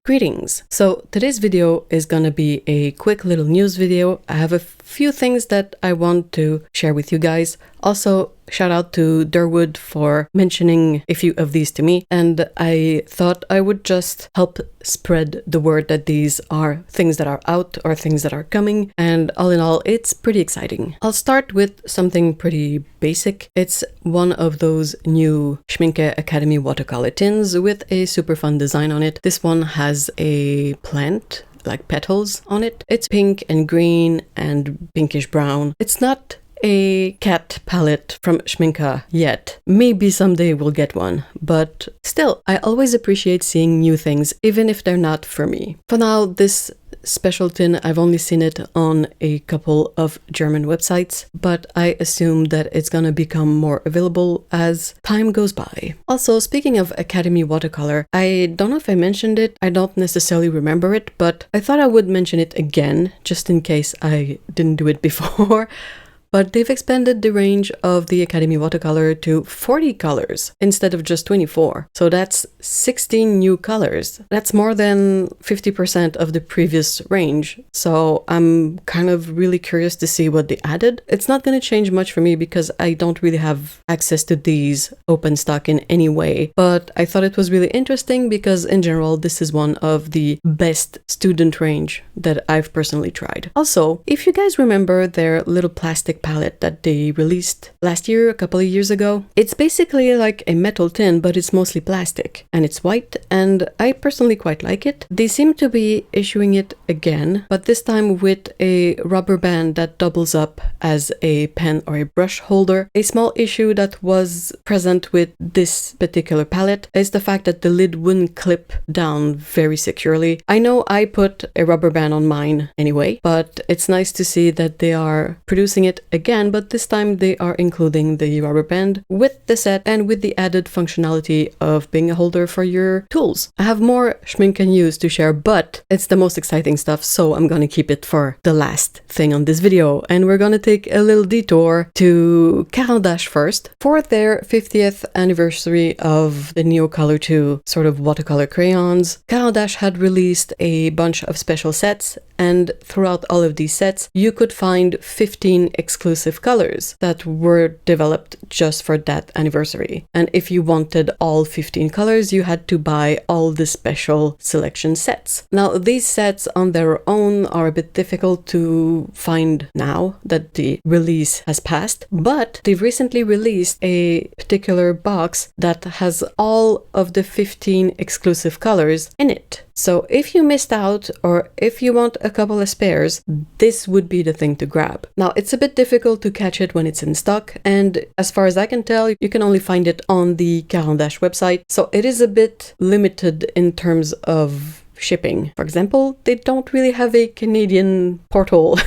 Greetings! So today's video is gonna be a quick little news video. I have a few things that I want to share with you guys. Also, shout out to Durwood for mentioning a few of these to me, and I thought I would just help spread the word that these are things that are out or things that are coming, and all in all, it's pretty exciting. I'll start with something pretty basic. It's one of those new Schmincke Academy watercolor tins with a super fun design on it. This one has a plant, like petals on it. It's pink and green and pinkish brown. It's not a cat palette from Schmincke yet. Maybe someday we'll get one, but still, I always appreciate seeing new things, even if they're not for me. For now, this special tin, I've only seen it on a couple of German websites, but I assume that it's gonna become more available as time goes by. Also, speaking of Academy watercolor, I don't know if I mentioned it, I don't necessarily remember it, but I thought I would mention it again, just in case I didn't do it before. But they've expanded the range of the Academy watercolor to 40 colors instead of just 24. So that's 16 new colors. That's more than 50% of the previous range. So I'm kind of really curious to see what they added. It's not going to change much for me because I don't really have access to these open stock in any way. But I thought it was really interesting because in general, this is one of the best student range that I've personally tried. Also, if you guys remember their little plastic palette that they released last year, a couple of years ago. It's basically like a metal tin, but it's mostly plastic and it's white, and I personally quite like it. They seem to be issuing it again, but this time with a rubber band that doubles up as a pen or a brush holder. A small issue that was present with this particular palette is the fact that the lid wouldn't clip down very securely. I know I put a rubber band on mine anyway, but it's nice to see that they are producing it again, but this time they are including the rubber band with the set and with the added functionality of being a holder for your tools. I have more Schmincke news to share, but it's the most exciting stuff, so I'm gonna keep it for the last thing on this video. And we're gonna take a little detour to Caran first. For their 50th anniversary of the Neocolor 2 sort of watercolor crayons, Caran had released a bunch of special sets, and throughout all of these sets, you could find 15 exclusive colors that were developed just for that anniversary. And if you wanted all 15 colors, you had to buy all the special selection sets. Now, these sets on their own are a bit difficult to find now that the release has passed, but they've recently released a particular box that has all of the 15 exclusive colors in it. So if you missed out or if you want a couple of spares, this would be the thing to grab. Now, it's a bit difficult to catch it when it's in stock, and as far as I can tell, you can only find it on the Caran website, so it is a bit limited in terms of shipping. For example, they don't really have a Canadian portal.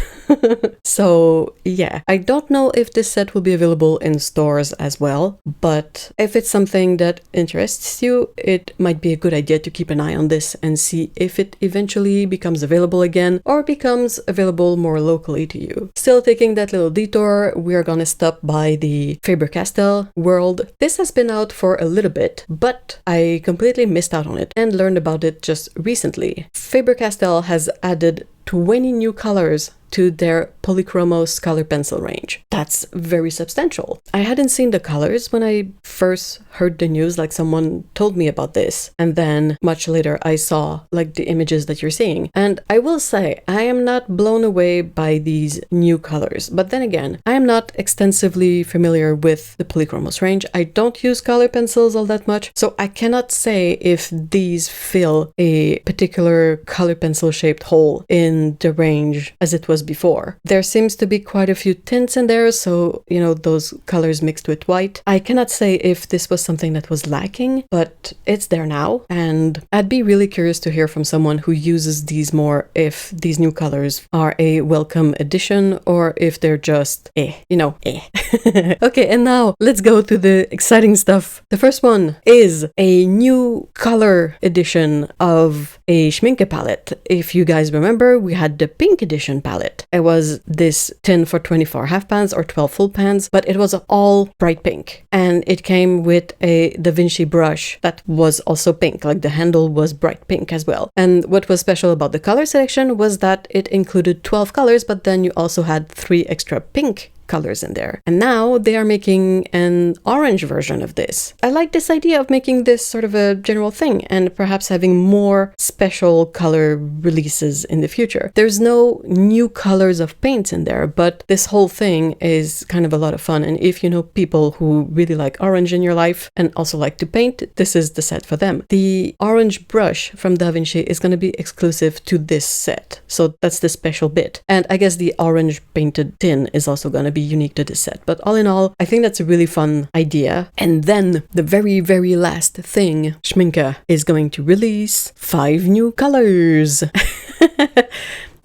So yeah, I don't know if this set will be available in stores as well, but if it's something that interests you, it might be a good idea to keep an eye on this and see if it eventually becomes available again or becomes available more locally to you. Still taking that little detour, we are gonna stop by the Faber-Castell world. This has been out for a little bit, but I completely missed out on it and learned about it just recently. Faber-Castell has added 20 new colors to their Polychromos color pencil range. That's very substantial. I hadn't seen the colors when I first heard the news, like someone told me about this, and then much later I saw like the images that you're seeing. And I will say, I am not blown away by these new colors, but then again, I am not extensively familiar with the Polychromos range. I don't use color pencils all that much, so I cannot say if these fill a particular color pencil shaped hole in the range as it was before. There seems to be quite a few tints in there, so you know, those colors mixed with white. I cannot say if this was something that was lacking, but it's there now, and I'd be really curious to hear from someone who uses these more if these new colors are a welcome addition or if they're just Okay, and now let's go to the exciting stuff. The first one is a new color edition of a Schmincke palette. If you guys remember, we had the pink edition palette palette. It was this tin for 24 half pans or 12 full pans, but it was all bright pink. And it came with a Da Vinci brush that was also pink, like the handle was bright pink as well. And what was special about the color selection was that it included 12 colors, but then you also had 3 extra pink colors in there. And now they are making an orange version of this. I like this idea of making this sort of a general thing and perhaps having more special color releases in the future. There's no new colors of paints in there, but this whole thing is kind of a lot of fun. And if you know people who really like orange in your life and also like to paint, this is the set for them. The orange brush from Da Vinci is going to be exclusive to this set. So that's the special bit. And I guess the orange painted tin is also going to be unique to this set. But all in all, I think that's a really fun idea. And then the very, very last thing, Schmincke is going to release 5 new colors.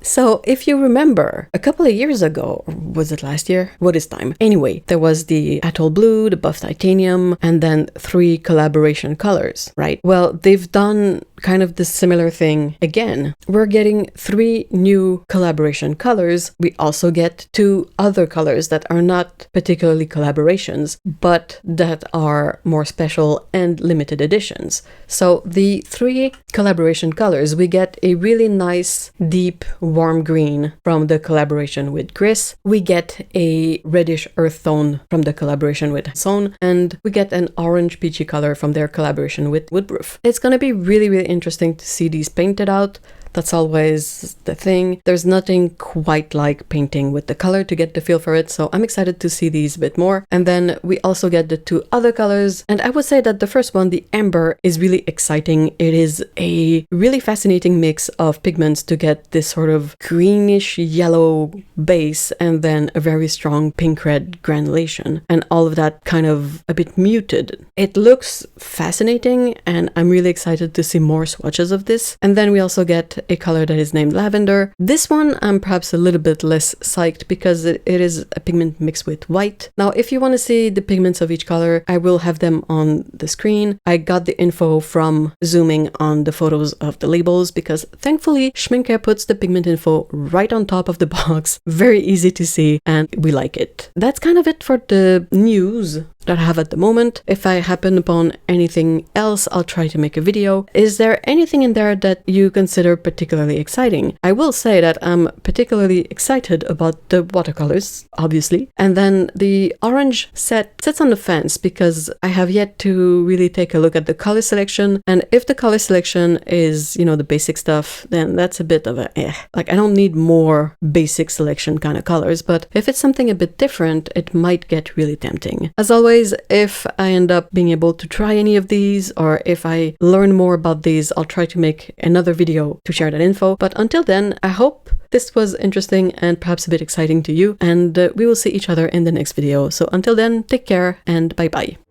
So if you remember, a couple of years ago, or was it last year? What is time? Anyway, there was the Atoll Blue, the Buff Titanium, and then 3 collaboration colors, right? Well, they've done kind of the similar thing again. We're getting 3 new collaboration colors. We also get 2 other colors that are not particularly collaborations, but that are more special and limited editions. So the 3 collaboration colors, we get a really nice, deep, warm green from the collaboration with Gris. We get a reddish earth tone from the collaboration with Zone, and we get an orange peachy color from their collaboration with Woodproof. It's going to be really, really interesting to see these painted out. That's always the thing. There's nothing quite like painting with the color to get the feel for it, so I'm excited to see these a bit more. And then we also get the 2 other colors, and I would say that the first one, the Amber, is really exciting. It is a really fascinating mix of pigments to get this sort of greenish yellow base and then a very strong pink-red granulation, and all of that kind of a bit muted. It looks fascinating, and I'm really excited to see more swatches of this. And then we also get a color that is named Lavender. This one I'm perhaps a little bit less psyched because it is a pigment mixed with white. Now, if you want to see the pigments of each color, I will have them on the screen. I got the info from zooming on the photos of the labels because thankfully Schmincke puts the pigment info right on top of the box. Very easy to see, and we like it. That's kind of it for the news that I have at the moment. If I happen upon anything else, I'll try to make a video. Is there anything in there that you consider particularly exciting? I will say that I'm particularly excited about the watercolors, obviously. And then the orange set sits on the fence because I have yet to really take a look at the color selection. And if the color selection is, you know, the basic stuff, then that's a bit of a Like, I don't need more basic selection kind of colors, but if it's something a bit different, it might get really tempting. As always, if I end up being able to try any of these, or if I learn more about these, I'll try to make another video to share that info. But until then, I hope this was interesting and perhaps a bit exciting to you, and we will see each other in the next video. So until then, take care and bye bye.